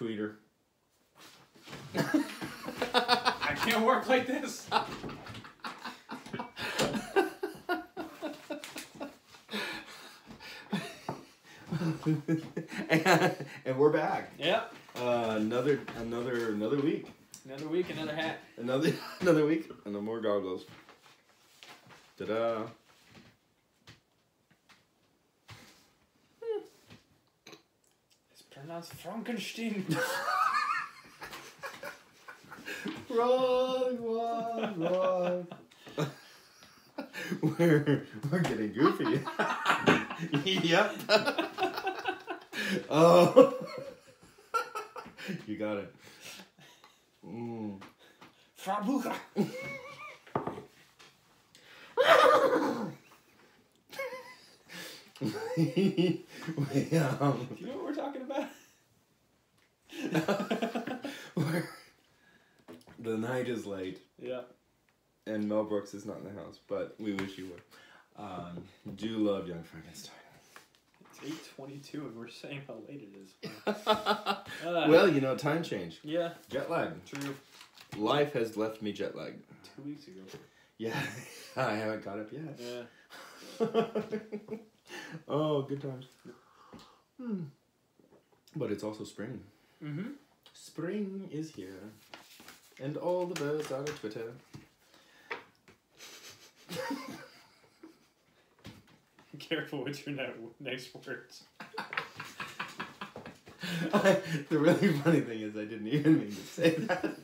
Tweeter. I can't work like this. and we're back. Yep. Another week. Another week, another hat. Another week, and no more goggles. Ta-da! It's pronounced Frankenstein. Wrong. We're getting goofy. Yep. Oh. You got it. Frabucha. Do you know what we're talking about? The night is late. Yeah. And Mel Brooks is not in the house, but we wish he would. Do love Young Frankenstein. It's 8:22 and we're saying how late it is. Well, time change. Yeah. Jet lag. True. Life has left me jet lagged. 2 weeks ago. Yeah. I haven't caught up yet. Yeah. Oh, good times. But it's also spring. Mm-hmm. Spring is here. And all the birds are at Twitter. Careful with your next words. The really funny thing is I didn't even mean to say that.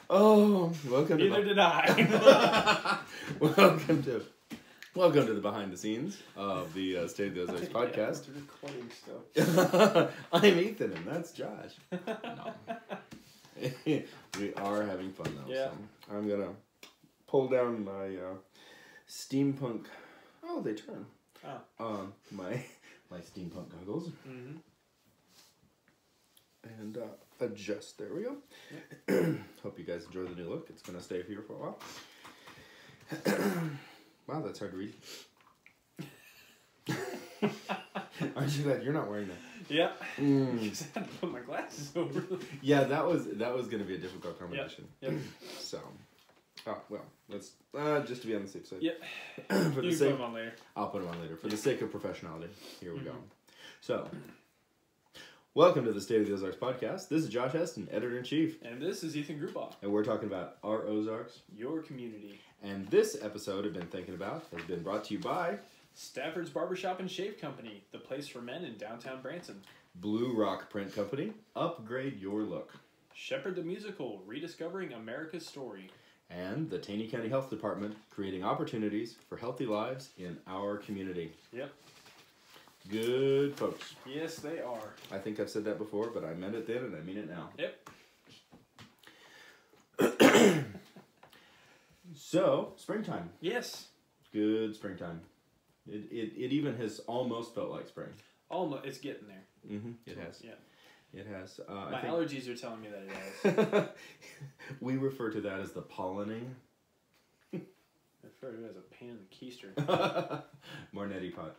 Oh, welcome to... Neither did I. Welcome to the behind the scenes of the State of the Ozarks podcast. Yeah, recording stuff. I'm Ethan and that's Josh. No. We are having fun though. Yeah. So I'm gonna pull down my steampunk. Oh, they turn. Oh. My steampunk goggles. Mm-hmm. And adjust. There we go. Yep. Hope you guys enjoy the new look. It's gonna stay here for a while. Wow, that's hard to read. Aren't you glad you're not wearing that? Yeah. Because I had to put my glasses over. Yeah, that was gonna be a difficult combination. Yep. So, let's just to be on the safe side. Yep. For the You sake, put them on later. I'll put them on later. For the sake of professionality, here we go. So, welcome to the State of the Ozarks podcast. This is Josh Heston, editor-in-chief. And this is Ethan Grubaugh. And we're talking about our Ozarks. Your community. And this episode I've been thinking about has been brought to you by Stafford's Barbershop and Shave Company, the place for men in downtown Branson. Blue Rock Print Company. Upgrade your look. Shepherd the Musical, rediscovering America's story. And the Taney County Health Department, creating opportunities for healthy lives in our community. Yep. Good folks. Yes, they are. I think I've said that before, but I meant it then and I mean it now. Yep. So, springtime. Yes. Good springtime. It even has almost felt like spring. Almost. It's getting there. Mm-hmm. It has. Yeah. It has. My allergies are telling me that it has. We refer to that as the pollinating. I refer to it as a pain in the keister. More neti pot.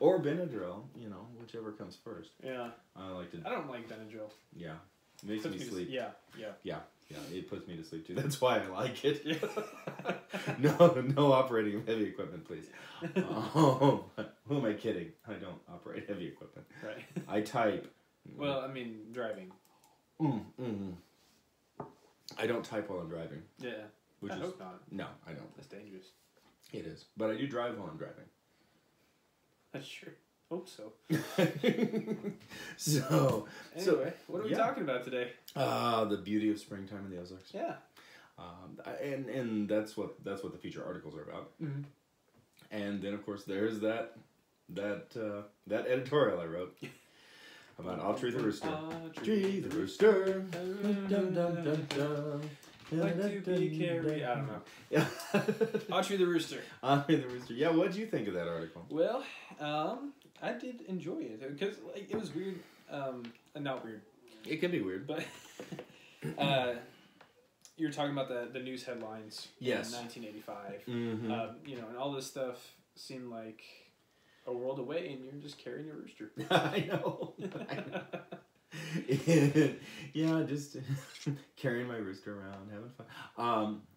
Or Benadryl, whichever comes first. Yeah. I don't like Benadryl. Yeah. It makes me sleep. Yeah. Yeah, it puts me to sleep too. That's why I like it. No operating of heavy equipment, please. Oh, who am I kidding? I don't operate heavy equipment. Right. I type. Well, I mean, driving. I don't type while I'm driving. Yeah. I hope not. No, I don't. That's dangerous. It is. But I do drive while I'm driving. I sure hope so. Anyway, what are we talking about today? The beauty of springtime in the Ozarks. Yeah. And that's what the feature articles are about. Mm-hmm. And then of course there's that editorial I wrote about Autry the Rooster. Autry the Rooster. Dum dum dum dum. Like to be carried. I don't know. Yeah. Autry the Rooster. Autry the Rooster. Yeah, what did you think of that article? Well, I did enjoy it because it was weird. Not weird. It can be weird, but you were talking about the news headlines. Yes. In 1985. Mm-hmm. And all this stuff seemed like a world away, and you're just carrying a rooster. I know. Yeah, just carrying my rooster around, having fun.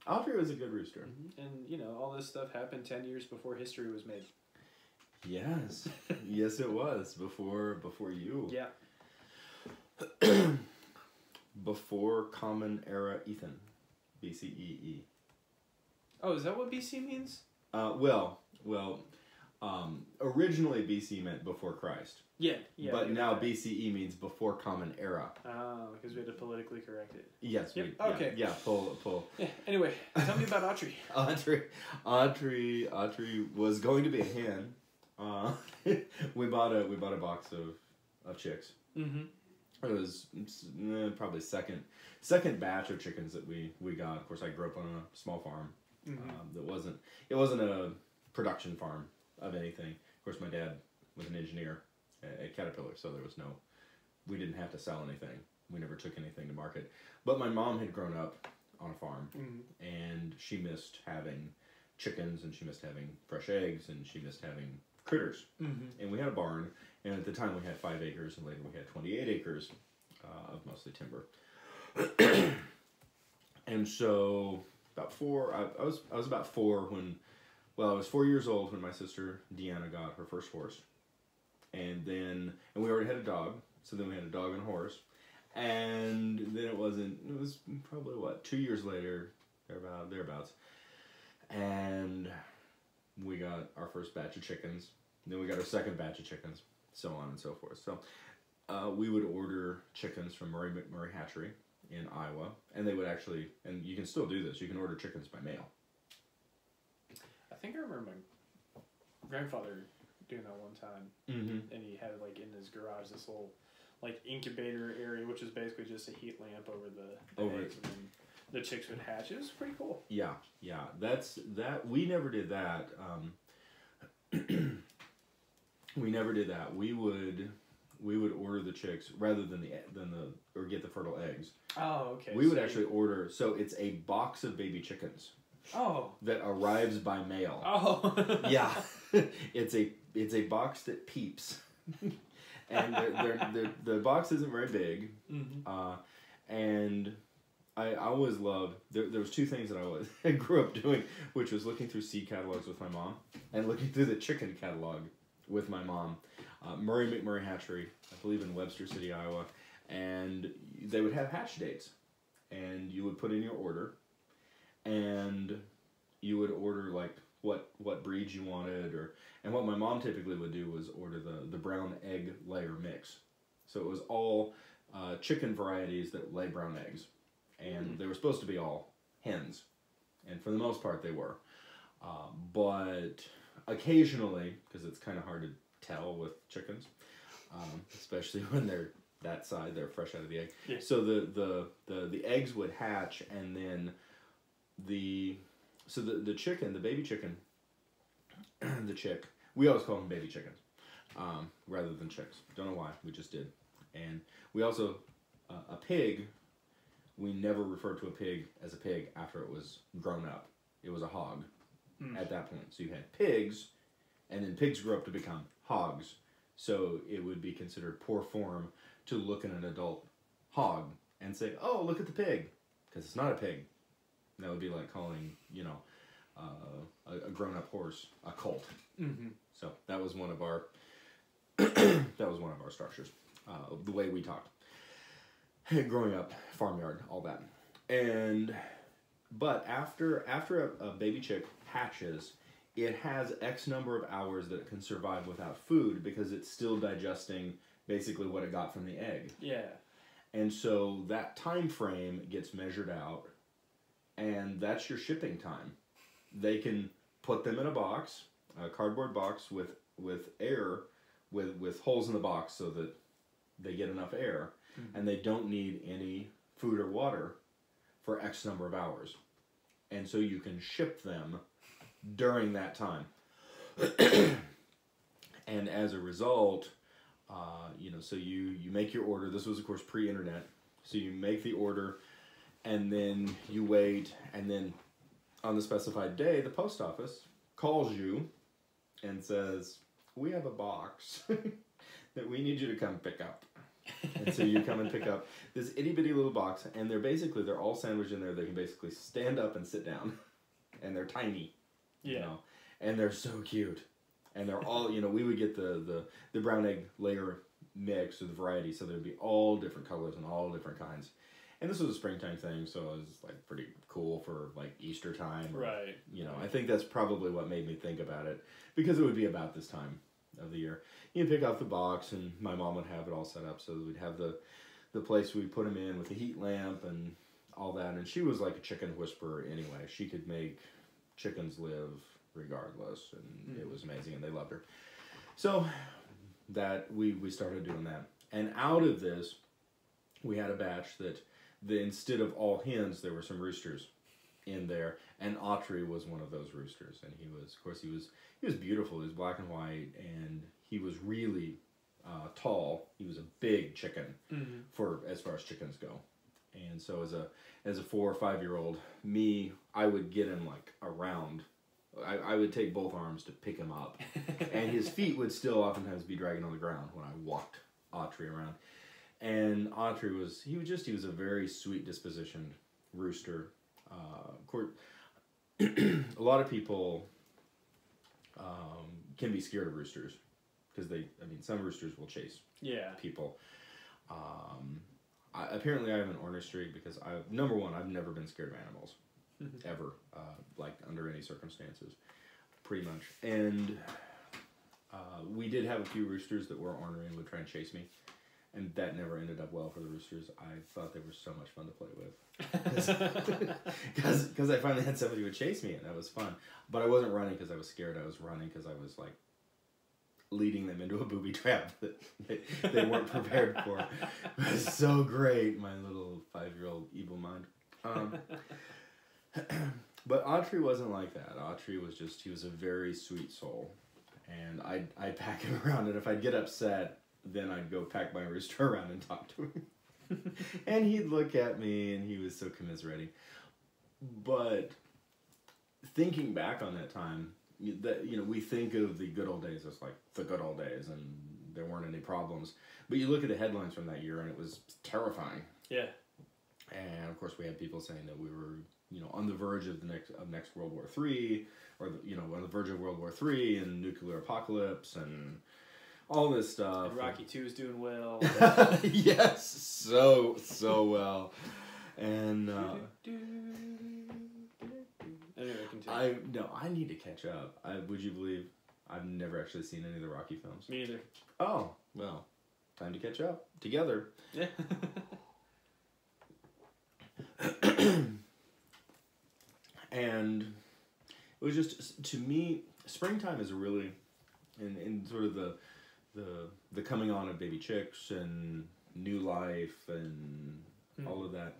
Audrey was a good rooster. And, all this stuff happened 10 years before history was made. Yes. Yes, it was. Before you. Yeah. Before Common Era Ethan. BCEE. Oh, is that what BC means? Originally BC meant before Christ. Yeah. But now BCE means before Common Era. Oh, because we had to politically correct it. Yes. Yep. Okay. Yeah, pull. Yeah, anyway, tell me about Audrey. Audrey was going to be a hen. We bought a box of chicks. Mm-hmm. It was probably second batch of chickens that we got. Of course, I grew up on a small farm. Mm-hmm. It wasn't a production farm of anything. Of course, my dad was an engineer at Caterpillar, so we didn't have to sell anything. We never took anything to market. But my mom had grown up on a farm, and she missed having chickens, and she missed having fresh eggs, and she missed having critters. And we had a barn, and at the time we had 5 acres, and later we had 28 acres of mostly timber. And so about 4, I was about 4 when, I was 4 years old when my sister Deanna got her first horse. And we already had a dog, so then we had a dog and a horse. And then it was probably 2 years later, thereabouts. And we got our first batch of chickens. Then we got our second batch of chickens, so on and so forth. So we would order chickens from Murray McMurray Hatchery in Iowa, and they would actually, and you can still do this, you can order chickens by mail. I think I remember my grandfather doing that one time, and he had in his garage this little incubator area, which is basically just a heat lamp over the eggs, and then the chicks would hatch. It was pretty cool. Yeah, we never did that. We never did that. We would order the chicks rather than or get the fertile eggs. Oh, okay. We would actually order. So it's a box of baby chickens. Oh. That arrives by mail. Oh. Yeah, it's a box that peeps, and the box isn't very big. And I always loved. There was 2 things that I grew up doing, which was looking through seed catalogs with my mom and looking through the chicken catalog with my mom. Murray McMurray Hatchery, I believe in Webster City, Iowa, and they would have hatch dates, and you would put in your order, and you would order what breeds you wanted, and what my mom typically would do was order the brown egg layer mix. So it was all chicken varieties that lay brown eggs, and they were supposed to be all hens, and for the most part they were, but occasionally, because it's kind of hard to tell with chickens, especially when they're that side, they're fresh out of the egg. Yeah. So the eggs would hatch, and then the chicken, the baby chicken, the chick, we always call them baby chickens, rather than chicks. Don't know why, we just did. And we also, a pig, we never referred to a pig as a pig after it was grown up. It was a hog at that point. So you had pigs, and then pigs grew up to become hogs. So it would be considered poor form to look at an adult hog and say, "Oh, look at the pig," because it's not a pig. That would be like calling, a grown-up horse a colt. So that was one of our structures, the way we talked growing up, farmyard, all that. But after a baby chick hatches, it has X number of hours that it can survive without food because it's still digesting basically what it got from the egg. Yeah. And so that time frame gets measured out, and that's your shipping time. They can put them in a box, a cardboard box with air, with holes in the box so that they get enough air, and they don't need any food or water for X number of hours. And so you can ship them during that time. And as a result, so you make your order. This was, of course, pre-internet. So you make the order, and then you wait, and then on the specified day, the post office calls you and says, we have a box that we need you to come pick up. And so you come and pick up this itty bitty little box, and they're all sandwiched in there. They can basically stand up and sit down, and they're tiny, Yeah. you know, and they're so cute, and they're all, you know, we would get the brown egg layer mix or the variety, so there'd be all different colors and all different kinds. And this was a springtime thing, so it was like pretty cool for like Easter time, or, Right. you know, I think that's probably what made me think about it, because it would be about this time of the year. You pick out the box, and my mom would have it all set up, so we'd have the place we'd put them in with a heat lamp and all that. And she was like a chicken whisperer anyway. She could make chickens live regardless, and it was amazing, and they loved her. So that we started doing that, and out of this, we had a batch that instead of all hens, there were some roosters in there, and Autry was one of those roosters, and he was, of course, he was beautiful. He was black and white, and he was really tall. He was a big chicken for as far as chickens go. And so as a 4 or 5 year old, I would get him like around. I would take both arms to pick him up, and his feet would still oftentimes be dragging on the ground when I walked Autry around. And Autry was a very sweet dispositioned rooster. Of course, a lot of people can be scared of roosters because some roosters will chase people. Apparently I have an ornery streak because I've never been scared of animals ever, like under any circumstances, pretty much. And we did have a few roosters that were ornery and would try and chase me. And that never ended up well for the roosters. I thought they were so much fun to play with. Because I finally had somebody who would chase me, and that was fun. But I wasn't running because I was scared. I was running because I was, like, leading them into a booby trap that they weren't prepared for. It was so great, my little 5-year-old evil mind. But Autry wasn't like that. Autry was he was a very sweet soul. And I'd pack him around, and if I'd get upset, then I'd go pack my rooster around and talk to him. And he'd look at me, and he was so commiserating. But thinking back on that time, we think of the good old days as like the good old days, and there weren't any problems. But you look at the headlines from that year, and it was terrifying. Yeah. And of course, we had people saying that we were, on the verge of next World War III, or on the verge of World War III and nuclear apocalypse and all this stuff. And Rocky II is doing well. Yes, so well. And anyway, continue. I need to catch up. Would you believe I've never actually seen any of the Rocky films? Me either. Oh, well, time to catch up together. Yeah. And it was just, to me, springtime is really, in sort of the coming on of baby chicks and new life and all of that.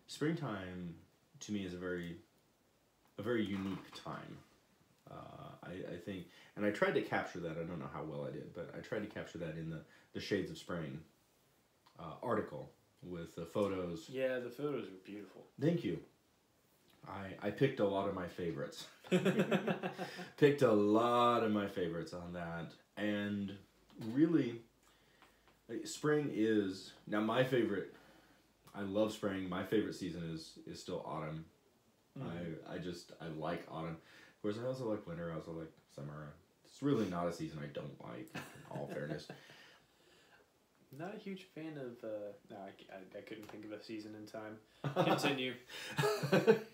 Springtime, to me, is a very unique time. I think, and I tried to capture that. I don't know how well I did, but I tried to capture that in the Shades of Spring article with the photos. Yeah, the photos are beautiful. Thank you. I picked a lot of my favorites. Picked a lot of my favorites on that. And really, spring is, now my favorite, I love spring. My favorite season is still autumn. I like autumn. Of course, I also like winter. I also like summer. It's really not a season I don't like, in all fairness. Not a huge fan of, no, I couldn't think of a season in time. Continue.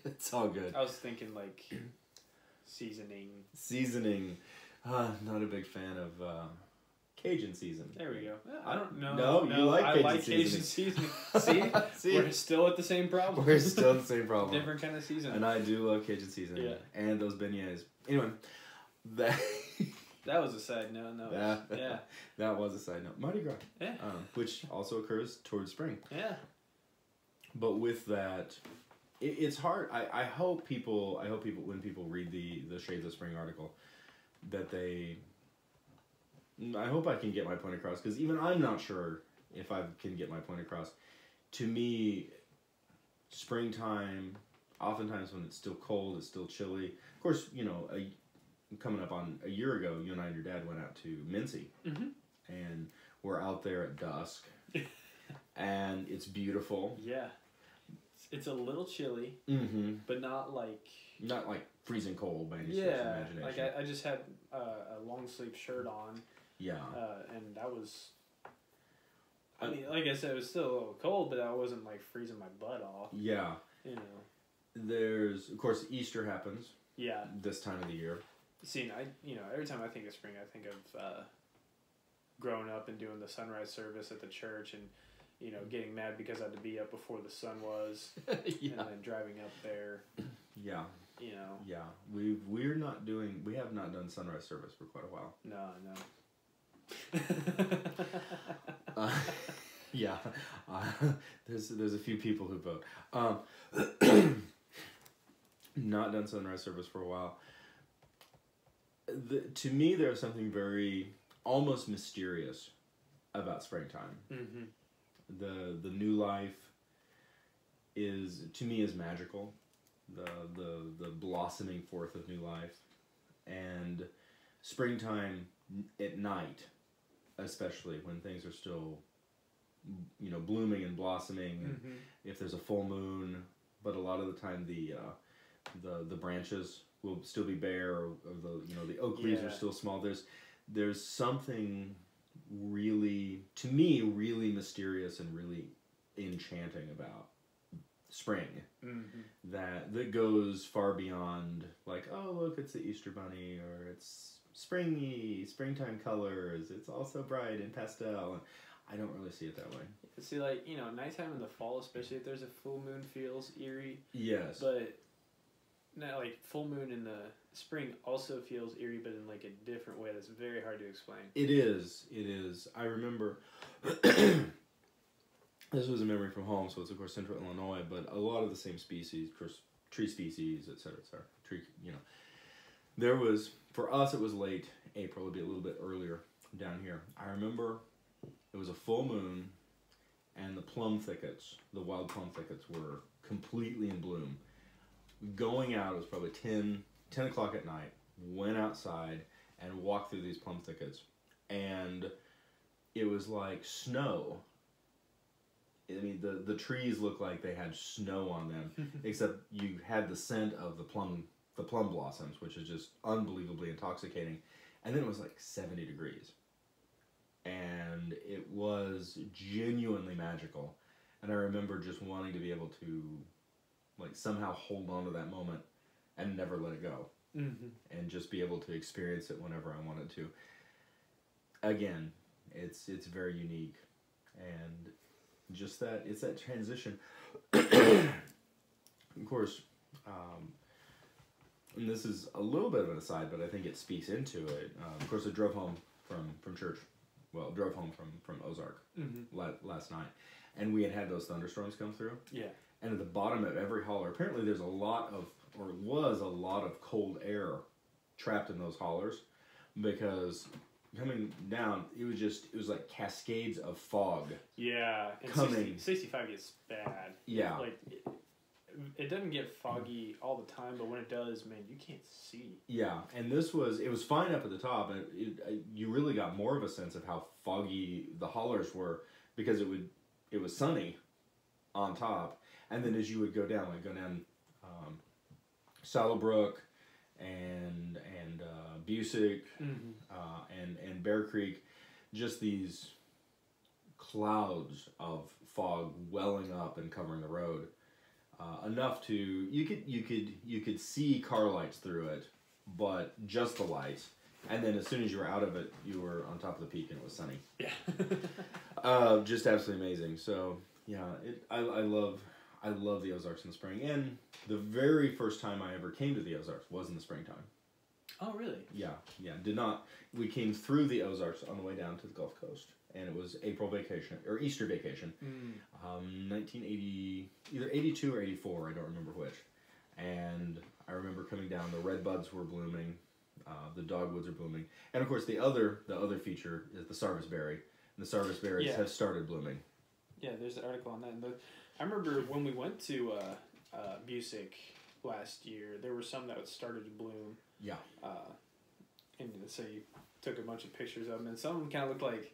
It's all good. I was thinking, like, seasoning. Seasoning. Not a big fan of Cajun season. There we go. I don't know. No, you like Cajun Cajun seasoning. See? We're still at the same problem. We're still at the same problem. Different kind of seasoning. And I do love Cajun seasoning. Yeah. And those beignets. Anyway, that... That was a side note. No. Yeah. That was a side note. Mardi Gras. Yeah. Which also occurs towards spring. Yeah. But with that, it's hard. I hope people, when people read the Shades of Spring article, that I hope I can get my point across, because even I'm not sure if I can get my point across. To me, springtime, oftentimes when it's still cold, it's still chilly. Of course, coming up on a year ago, you and I and your dad went out to Mincy, and we're out there at dusk, and it's beautiful. Yeah, it's a little chilly, but not like freezing cold by any stretch of imagination. Like I just had a long sleeve shirt on. Yeah, and that was. I mean, like I said, it was still a little cold, but I wasn't like freezing my butt off. Yeah, you know. There's, of course, Easter happens. Yeah. This time of the year. See, every time I think of spring, I think of growing up and doing the sunrise service at the church, and getting mad because I had to be up before the sun was, yeah. And then driving up there. Yeah. Yeah, we have not done sunrise service for quite a while. No. Yeah, there's a few people who vote. Not done sunrise service for a while. To me, there's something very almost mysterious about springtime. The new life is magical. The blossoming forth of new life, and springtime at night, especially when things are still, blooming and blossoming. And if there's a full moon, but a lot of the time the branches will still be bare, or the oak leaves are still small. There's something really, to me, really mysterious and really enchanting about spring that goes far beyond like, oh look, it's the Easter bunny, or it's springtime colors, it's all so bright and pastel, and I don't really see it that way. See, like, nighttime in the fall, especially if there's a full moon, feels eerie. Yes. But not like full moon in the spring also feels eerie, but in like a different way that's very hard to explain. It is. I remember this was a memory from home, so it's of course central Illinois, but a lot of the same species, of course, tree species, etc. There was, for us, it was late April. It'd be a little bit earlier down here. I remember it was a full moon, and the wild plum thickets were completely in bloom. Going out, it was probably 10 o'clock at night, went outside and walked through these plum thickets, and it was like snow. I mean, the trees looked like they had snow on them, except you had the scent of the plum blossoms, which is just unbelievably intoxicating. And then it was like 70 degrees. And it was genuinely magical. And I remember just wanting to be able to like somehow hold on to that moment and never let it go. And just be able to experience it whenever I wanted to. Again, it's very unique. And just it's that transition. Of course, and this is a little bit of an aside, but I think it speaks into it. Of course, I drove home from church. Well, drove home from Ozark last night, and we had those thunderstorms come through. Yeah. And at the bottom of every holler, apparently there's was a lot of cold air trapped in those hollers, because coming down, it was like cascades of fog. Yeah, and coming. 65 gets bad. Yeah. Like, it doesn't get foggy all the time, but when it does, man, you can't see. Yeah, and it was fine up at the top, and you really got more of a sense of how foggy the hollers were, because it was sunny on top, and then as you would go down Saddlebrook and Busick and Bear Creek, just these clouds of fog welling up and covering the road, enough to you could see car lights through it, but just the lights. And then as soon as you were out of it, you were on top of the peak and it was sunny. Yeah. Just absolutely amazing. So yeah, I love the Ozarks in the spring. And the very first time I ever came to the Ozarks was in the springtime. Oh, really? Yeah. We came through the Ozarks on the way down to the Gulf Coast, and it was April vacation, or Easter vacation, 1980, either 82 or 84, I don't remember which. And I remember coming down, the red buds were blooming, the dogwoods are blooming, and of course the other feature is the sarvisberry, and the sarvisberries have started blooming. Yeah, there's an article on that. And I remember when we went to Busick last year, there were some that started to bloom. Yeah. And so you took a bunch of pictures of them, and some of them kind of looked like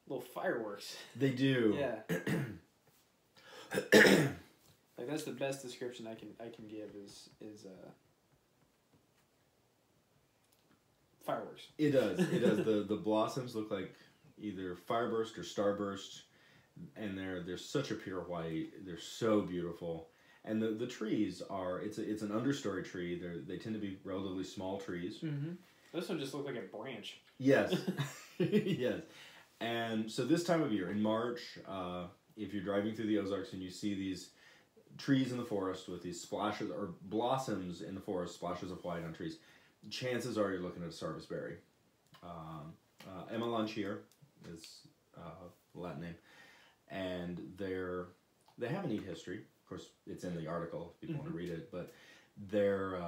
little fireworks. They do. Yeah. Like that's the best description I can give is fireworks. It does. It does. The blossoms look like either fireburst or starburst, and they're such a pure white. They're so beautiful. And the trees are it's an understory tree. They tend to be relatively small trees. Mm-hmm. This one just looked like a branch. Yes. Yes. And so this time of year, in March, if you're driving through the Ozarks and you see these trees in the forest with these splashes, or blossoms in the forest, splashes of white on trees, chances are you're looking at a sarvisberry. Emma Lanchier is the Latin name. And they have a neat history. Of course, it's in the article if people want to read it. But they're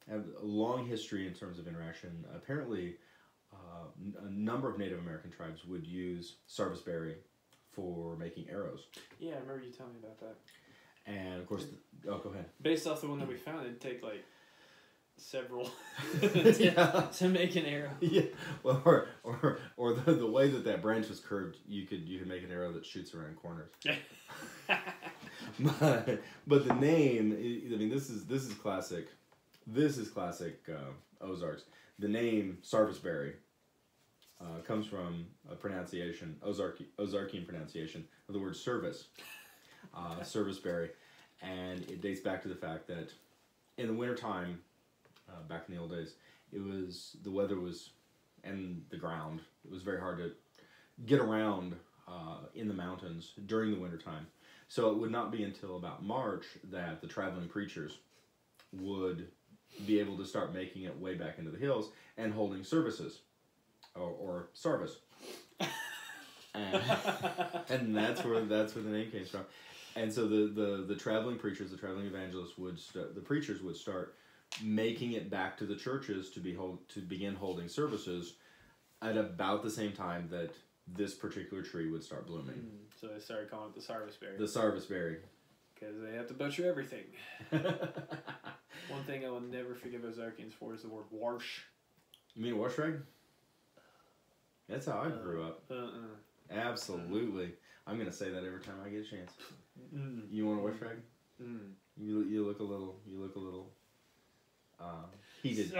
have a long history in terms of interaction. Apparently, a number of Native American tribes would use sarvisberry for making arrows. Yeah, I remember you telling me about that. And of course, go ahead. Based off the one that we found, it'd take like several to make an arrow. Yeah, well, or the way that branch was curved, you could make an arrow that shoots around corners. but the name, I mean, this is classic. This is classic Ozarks. The name sarvisberry comes from a pronunciation, Ozarkian pronunciation of the word service, sarvisberry, and it dates back to the fact that in the wintertime, back in the old days, the weather was, and the ground, it was very hard to get around in the mountains during the wintertime. So it would not be until about March that the traveling preachers would be able to start making it way back into the hills and holding services, or sarvis. And that's where the name came from. And so the traveling preachers, the traveling evangelists the preachers would start making it back to the churches to begin holding services at about the same time that this particular tree would start blooming. So they started calling it the sarvisberry. The sarvisberry. Because they have to butcher everything. One thing I will never forgive Ozarkians for is the word warsh. You mean washrag? That's how I grew up. Absolutely. I'm going to say that every time I get a chance. You want a washrag? You look a little heated.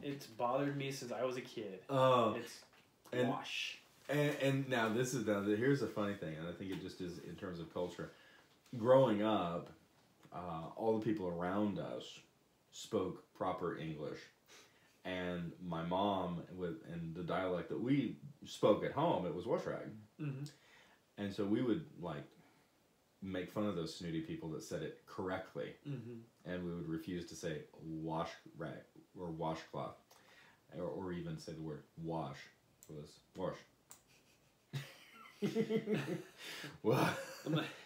It's bothered me since I was a kid. It's wash. And now here's the funny thing, and I think it just is in terms of culture. Growing up, all the people around us spoke proper English, and my mom and the dialect that we spoke at home, it was washrag. Mm-hmm. And so we would make fun of those snooty people that said it correctly, and we would refuse to say wash rag or washcloth, or even say the word wash. It was wash. Well,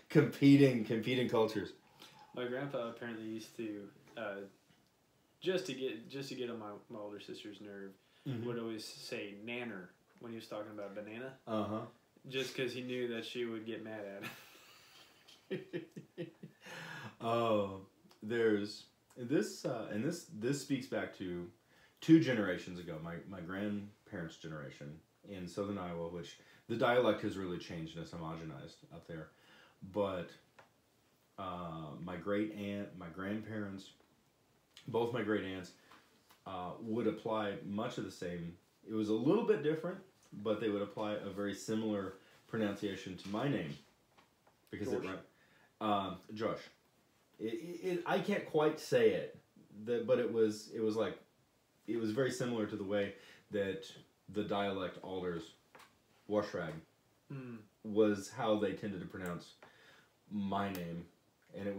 competing cultures. My grandpa apparently used to just to get on my older sister's nerve, would always say nanner when he was talking about banana. Just because he knew that she would get mad at him. Oh, there's this, and this speaks back to 2 generations ago. My grandparents' generation in southern Iowa, which the dialect has really changed and it's homogenized up there. But my great aunt, my grandparents, both my great aunts would apply much of the same. It was a little bit different, but they would apply a very similar pronunciation to my name. Because Josh. I can't quite say it, but it was very similar to the way that the dialect alters washrag was how they tended to pronounce my name, and it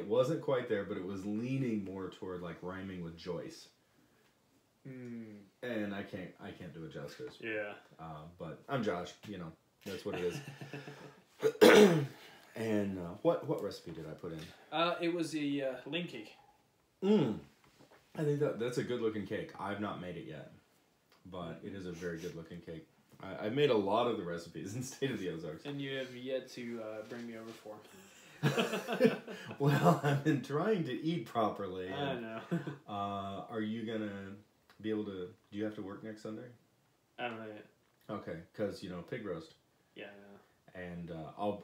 wasn't quite there, but it was leaning more toward rhyming with Joyce. And I can't do it justice. Yeah. But I'm Josh, that's what it is. And what recipe did I put in? It was the lean cake. I think that's a good looking cake. I've not made it yet, but it is a very good looking cake. I've made a lot of the recipes in State of the Ozarks. And you have yet to bring me over for them. Well, I've been trying to eat properly. I know. Are you gonna be able to? Do you have to work next Sunday? I don't know yet. Okay, because pig roast. Yeah, I know. And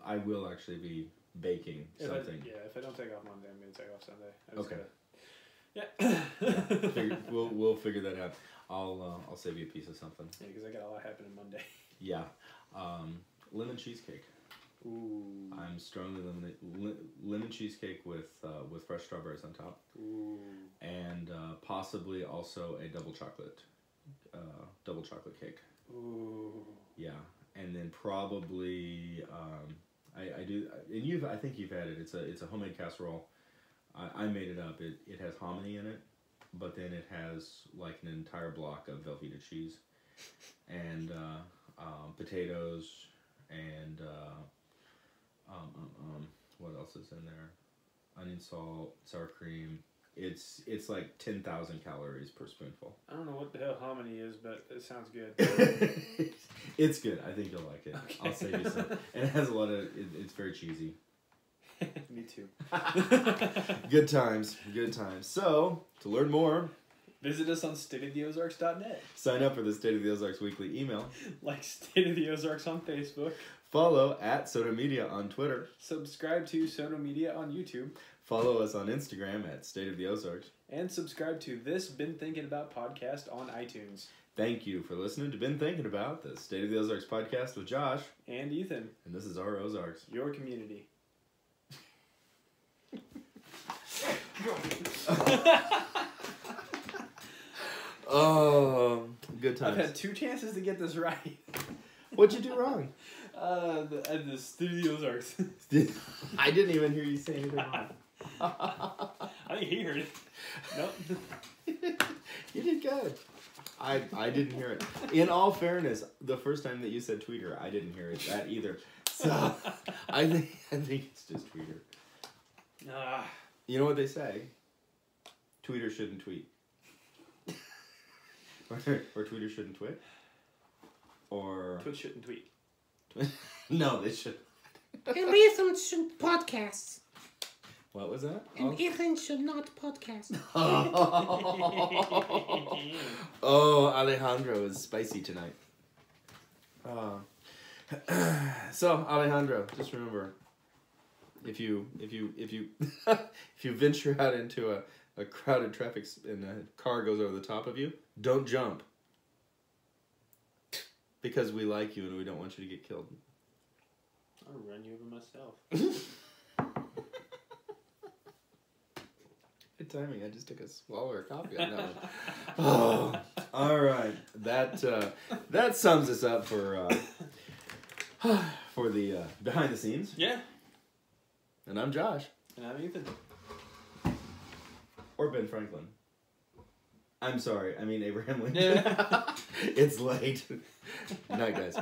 I will actually be baking something. If I don't take off Monday, I'm gonna take off Sunday. Yeah. We'll figure that out. I'll save you a piece of something. Yeah, because I got a lot happening Monday. Yeah. Lemon cheesecake. Ooh. I'm strongly lemon cheesecake with fresh strawberries on top. Ooh. And possibly also a double chocolate cake. Ooh. Yeah. And then probably I do, and I think you've had it. It's a homemade casserole. I made it up. It has hominy in it, but then it has like an entire block of Velveeta cheese, and potatoes, and what else is in there? Onion, salt, sour cream. It's like 10,000 calories per spoonful. I don't know what the hell hominy is, but it sounds good. It's good. I think you'll like it. Okay. I'll save you some. And it has a lot of. It's very cheesy. Me too. Good times. Good times. So to learn more, visit us on stateoftheozarks.net. sign up for the State of the Ozarks weekly email. Like State of the Ozarks on Facebook. Follow @Soda Media on Twitter. Subscribe to Soda Media on YouTube. Follow us on Instagram @State of the Ozarks. And subscribe to this Been Thinking About podcast on iTunes. Thank you for listening to Been Thinking About, the State of the Ozarks podcast with Josh. And Ethan. And this is our Ozarks. Your community. Oh, good times. I've had 2 chances to get this right. What'd you do wrong? The State of the Ozarks. I didn't even hear you say anything wrong. I think he heard it. Nope. You did good. I didn't hear it. In all fairness, the first time that you said tweeter, I didn't hear that either. So I think it's just tweeter. You know what they say? Tweeter shouldn't tweet. or tweeter shouldn't twit. Or Twitch shouldn't tweet. No, they should. And Ethan should podcast. What was that? And Ethan should not podcast. Oh, Alejandro is spicy tonight. So Alejandro, just remember, if you if you venture out into a crowded traffic and a car goes over the top of you, don't jump. Because we like you and we don't want you to get killed. I'll run you over myself. Good timing. I just took a swallow of coffee on that one. Oh, all right. That sums us up for the behind the scenes. Yeah. And I'm Josh. And I'm Ethan. Or Ben Franklin. I'm sorry. I mean Abraham Lincoln. Yeah. It's late. Good night, guys.